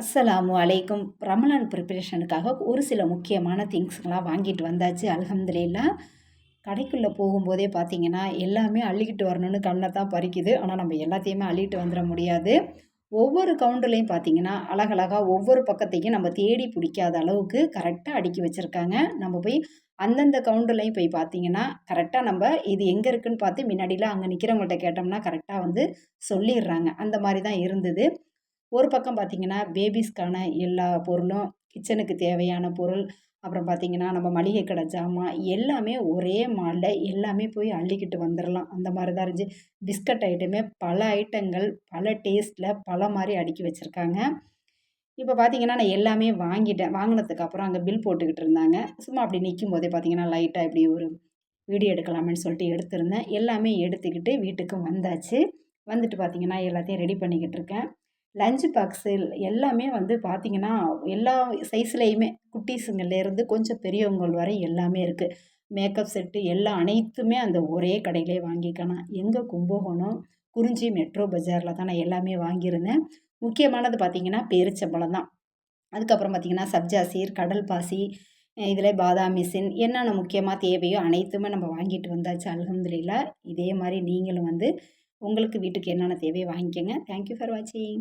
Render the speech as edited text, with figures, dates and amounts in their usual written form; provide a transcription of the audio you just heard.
அஸ்ஸலாமு அலைக்கும். ரமலான் ப்ரிப்பரேஷனுக்காக ஒரு சில முக்கியமான திங்ஸ்லாம் வாங்கிட்டு வந்தாச்சு. அல்ஹம்துலில்லாஹ். கடைக்குள்ளே போகும்போதே பார்த்தீங்கன்னா, எல்லாமே அள்ளிக்கிட்டு வரணும்னு கண்ண தான் பறிக்குது. ஆனா, நம்ம எல்லாத்தையுமே அள்ளிட்டு வந்துர முடியாது. ஒவ்வொரு கவுண்டர்லயும் பார்த்தீங்கன்னா, அழகழகா ஒவ்வொரு பக்கத்தையும் நம்ம தேடி பிடிக்காத அளவுக்கு கரெக்ட்டா அடுக்கி வச்சிருக்காங்க. நம்ம போய் அந்தந்த கவுண்டர்லயும் போய் பார்த்தீங்கன்னா, கரெக்ட்டா நம்ப இது எங்க இருக்குன்னு பார்த்து மின்னாடிலாம் அங்க நிக்கிறவங்கள்ட்ட கேட்டோம்னா, கரெக்ட்டா வந்து சொல்லிர்றாங்க. அந்த மாரி தான் இருந்தது. ஒரு பக்கம் பார்த்தீங்கன்னா, பேபீஸ்க்கான எல்லா பொருளும், கிச்சனுக்கு தேவையான பொருள், அப்புறம் பார்த்தீங்கன்னா, நம்ம மளிகை கடை ஜாமான் எல்லாமே ஒரே மால்ல எல்லாமே போய் அள்ளிக்கிட்டு வந்துரலாம். அந்த மாரி தான் இருந்துச்சு. பிஸ்கட் ஐட்டமே பல ஐட்டங்கள், பல டேஸ்ட்ல, பல மாரி அடுக்கி வச்சிருக்காங்க. இப்ப பார்த்தீங்கன்னா, நான் எல்லாமே வாங்கிட்டேன். வாங்குனதுக்கு அப்புறம் அங்க பில் போட்டுக்கிட்டு இருந்தாங்க. சும்மா அப்படி நிக்கும்போதே பார்த்தீங்கன்னா, லைட்டா இப்படி ஒரு வீடியோ எடுக்கலாமேன்னு சொல்லிட்டு எடுத்திருந்தேன். எல்லாமே எடுத்துக்கிட்டு வீட்டுக்கு வந்தாச்சு. வந்துட்டு பார்த்தீங்கன்னா, எல்லாத்தையும் ரெடி பண்ணிக்கிட்டு இருக்கேன். லஞ்ச் பாக்ஸு எல்லாமே வந்து பார்த்தீங்கன்னா, எல்லா சைஸ்லயுமே குட்டீஸுங்கலேருந்து கொஞ்சம் பெரியவங்கள் வரை எல்லாமே இருக்கு. மேக்கப் செட்டு எல்லாம் அனைத்துமே அந்த ஒரே கடையிலே வாங்கிக்கலாம். எங்க கும்பகோணம், குறிஞ்சி மெட்ரோ பஜார்ல தான் நான் எல்லாமே வாங்கியிருந்தேன். முக்கியமானது பார்த்தீங்கன்னா, பேரிச்சம்பழம் தான். அதுக்கப்புறம் பார்த்தீங்கன்னா, சப்ஜா சீர், கடல் பாசி, இதிலே பாதாம் மிஷின் என்னென்ன முக்கியமா தேவையோ அனைத்துமே நம்ம வாங்கிட்டு வந்தாச்சு. அல்ஹம்துலில்லாஹ். இதே மாரி நீங்களும் வந்து உங்களுக்கு வீட்டுக்கு என்னென்ன தேவையோ வாங்கிக்கங்க. தேங்க் யூ ஃபார் வாட்சிங்.